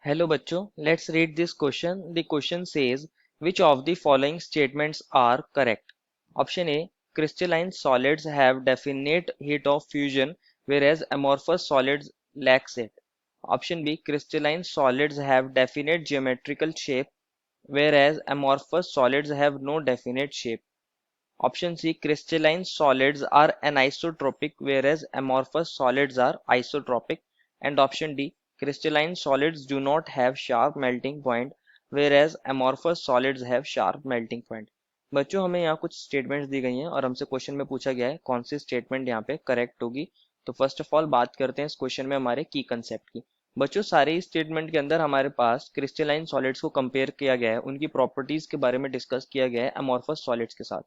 Hello बच्चों, let's read this question. The question says, which of the following statements are correct? Option A, crystalline solids have definite heat of fusion, whereas amorphous solids lacks it. Option B, crystalline solids have definite geometrical shape, whereas amorphous solids have no definite shape. Option C, crystalline solids are anisotropic, whereas amorphous solids are isotropic. And option D, crystalline solids do not have sharp melting point, whereas amorphous solids have sharp melting point. बच्चों हमें यहाँ कुछ statements दी गई हैं और हमसे question में पूछा गया है कौन सी स्टेटमेंट यहाँ पे करेक्ट होगी। तो फर्स्ट ऑफ ऑल बात करते हैं इस क्वेश्चन में हमारे की कंसेप्ट की। बच्चों सारे स्टेटमेंट के अंदर हमारे पास क्रिस्टलाइन सॉलिड्स को कंपेयर किया गया है, उनकी प्रॉपर्टीज के बारे में डिस्कस किया गया है अमॉर्फस सॉलिड्स के साथ।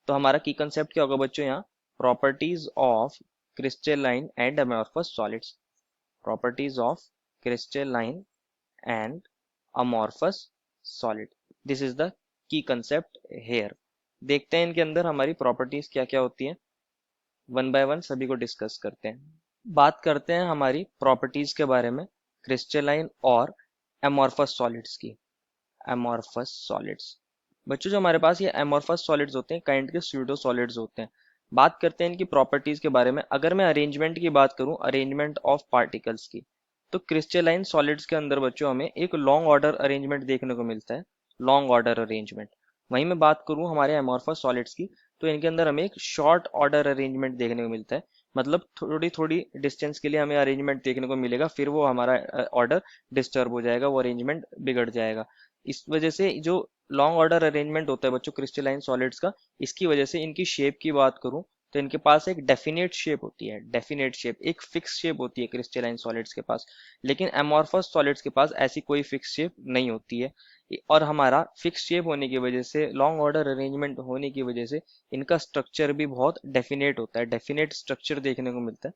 तो हमारा की कंसेप्ट क्या होगा बच्चों, यहाँ properties of crystalline and amorphous solids. Properties of crystalline and amorphous solid, this is the key concept here. देखते हैं इनके अंदर हमारी प्रॉपर्टीज क्या क्या होती हैं, वन बाय वन सभी को डिस्कस करते हैं। बात करते हैं हमारी प्रॉपर्टीज के बारे में क्रिस्टलाइन और अमॉर्फस सॉलिड्स की। अमॉर्फस सॉलिड्स बच्चों, जो हमारे पास ये एमोर्फस सॉलिड्स होते हैं काइंड के स्यूडो सॉलिड्स होते हैं। बात करते हैं इनकी प्रॉपर्टीज के बारे में। अगर मैं अरेंजमेंट की बात करूं, अरेंजमेंट ऑफ पार्टिकल्स की, तो क्रिस्टलाइन सॉलिड्स के अंदर बच्चों हमें एक लॉन्ग ऑर्डर अरेंजमेंट देखने को मिलता है, लॉन्ग ऑर्डर अरेंजमेंट। वहीं मैं बात करूं हमारे एमोर्फस सॉलिड्स की, तो इनके अंदर हमें एक शॉर्ट ऑर्डर अरेंजमेंट देखने को मिलता है। मतलब थोड़ी थोड़ी डिस्टेंस के लिए हमें अरेंजमेंट देखने को मिलेगा, फिर वो हमारा ऑर्डर डिस्टर्ब हो जाएगा, वो अरेंजमेंट बिगड़ जाएगा। इस वजह से जो लॉन्ग ऑर्डर अरेंजमेंट होता है बच्चों क्रिस्टलाइन सॉलिड्स का, इसकी वजह से इनकी शेप की बात करूं तो इनके पास एक डेफिनेट शेप होती है, डेफिनेट शेप, एक फिक्स शेप होती है क्रिस्टलाइन सॉलिड्स के पास। लेकिन एमॉर्फस सॉलिड्स के पास ऐसी कोई फिक्स शेप नहीं होती है। और हमारा फिक्स शेप होने की वजह से, लॉन्ग ऑर्डर अरेंजमेंट होने की वजह से इनका स्ट्रक्चर भी बहुत डेफिनेट होता है, डेफिनेट स्ट्रक्चर देखने को मिलता है।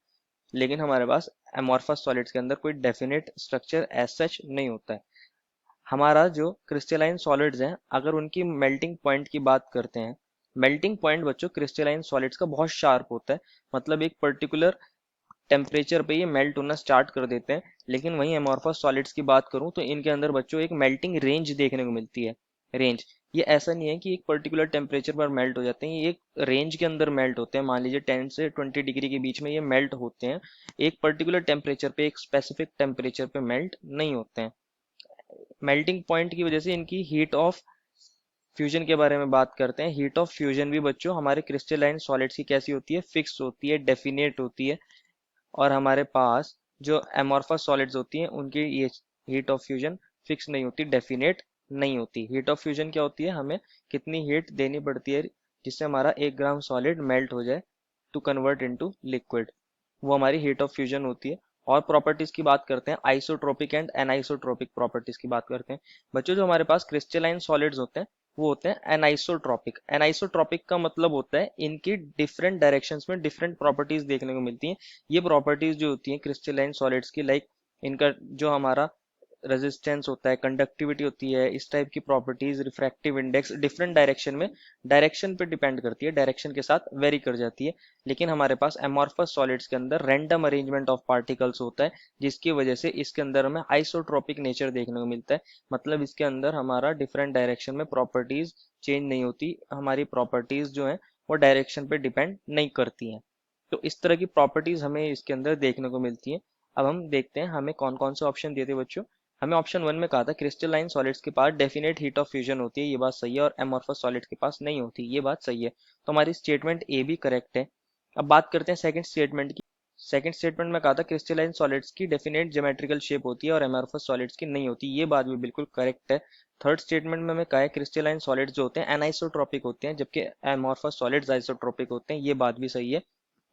लेकिन हमारे पास एमॉर्फस सॉलिड्स के अंदर कोई डेफिनेट स्ट्रक्चर एज सच नहीं होता है। हमारा जो क्रिस्टलाइन सॉलिड्स हैं, अगर उनकी मेल्टिंग पॉइंट की बात करते हैं, मेल्टिंग पॉइंट बच्चों क्रिस्टलाइन सॉलिड्स का बहुत शार्प होता है। मतलब एक पर्टिकुलर टेम्परेचर पे ये मेल्ट होना स्टार्ट कर देते हैं। लेकिन वहीं एमॉर्फस सॉलिड्स की बात करूं तो इनके अंदर बच्चों एक मेल्टिंग रेंज देखने को मिलती है। रेंज, ये ऐसा नहीं है कि एक पर्टिकुलर टेम्परेचर पर मेल्ट हो जाते हैं, ये एक रेंज के अंदर मेल्ट होते हैं। मान लीजिए 10 से 20 डिग्री के बीच में ये मेल्ट होते हैं। एक पर्टिकुलर टेम्परेचर पे, एक स्पेसिफिक टेम्परेचर पे मेल्ट नहीं होते हैं। मेल्टिंग पॉइंट की वजह से इनकी हीट ऑफ फ्यूजन के बारे में बात करते हैं। हीट ऑफ फ्यूजन भी बच्चों हमारे क्रिस्टलाइन सॉलिड्स की कैसी होती है, फिक्स होती है, डेफिनेट होती है। और हमारे पास जो एमॉर्फस सॉलिड्स होती हैं उनकी ये हीट ऑफ फ्यूजन फिक्स नहीं होती, डेफिनेट नहीं होती। हीट ऑफ फ्यूजन क्या होती है, हमें कितनी हीट देनी पड़ती है जिससे हमारा 1 ग्राम सॉलिड मेल्ट हो जाए टू कन्वर्ट इनटू लिक्विड, वो हमारी हीट ऑफ फ्यूजन होती है। और प्रॉपर्टीज की बात करते हैं, आइसोट्रोपिक एंड एनाइसोट्रोपिक प्रॉपर्टीज की बात करते हैं। बच्चों जो हमारे पास क्रिस्टलाइन सॉलिड्स होते हैं वो होते हैं एनाइसोट्रोपिक। एनाइसोट्रोपिक का मतलब होता है इनकी डिफरेंट डायरेक्शंस में डिफरेंट प्रॉपर्टीज देखने को मिलती हैं। ये प्रॉपर्टीज जो होती हैं क्रिस्टलाइन सॉलिड्स की, लाइक इनका जो हमारा रेजिस्टेंस होता है, कंडक्टिविटी होती है, इस टाइप की properties, refractive index, different direction में, डायरेक्शन पे डिपेंड करती है, डायरेक्शन के साथ वेरी कर जाती है। लेकिन हमारे पास एमॉर्फस सॉलिड्स के अंदर रैंडम अरेंजमेंट ऑफ पार्टिकल्स होता है, जिसकी वजह से इसके अंदर हमें आइसोट्रोपिक नेचर देखने को मिलता है। मतलब इसके अंदर हमारा डिफरेंट डायरेक्शन में प्रॉपर्टीज चेंज नहीं होती, हमारी प्रॉपर्टीज जो है वो डायरेक्शन पे डिपेंड नहीं करती हैं। तो इस तरह की प्रॉपर्टीज हमें इसके अंदर देखने को मिलती हैं। अब हम देखते हैं हमें कौन कौन से ऑप्शन दिए थे बच्चों। हमें ऑप्शन 1 में कहा था क्रिस्टलाइन सॉलिड्स के पास डेफिनेट हीट ऑफ फ्यूजन होती है, ये बात सही है, और एमॉर्फस सॉलिड्स के पास नहीं होती, ये बात सही है। तो हमारी स्टेटमेंट ए भी करेक्ट है। अब बात करते हैं सेकंड स्टेटमेंट की। सेकंड स्टेटमेंट में कहा था क्रिस्टलाइन सॉलिड्स की डेफिनेट ज्योमेट्रिकल शेप होती है और एमॉर्फस सॉलिड्स की नहीं होती, ये बात भी बिल्कुल करेक्ट है। थर्ड स्टेटमेंट में हमें कहा है क्रिस्टलाइन सॉलिड्स जो होते हैं एनाइसोट्रोपिक होते हैं, जबकि एमॉर्फस सॉलिड्स आइसोट्रोपिक होते हैं, ये बात भी सही है।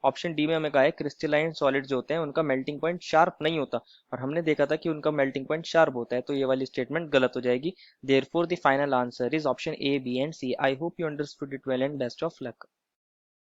ऑप्शन डी में हमें कहा है क्रिस्टलाइन सॉलिड जो होते हैं उनका मेल्टिंग पॉइंट शार्प नहीं होता, और हमने देखा था कि उनका मेल्टिंग पॉइंट शार्प होता है, तो ये वाली स्टेटमेंट गलत हो जाएगी। Therefore the final answer is option A, B and C. I hope you understood it well and best of luck.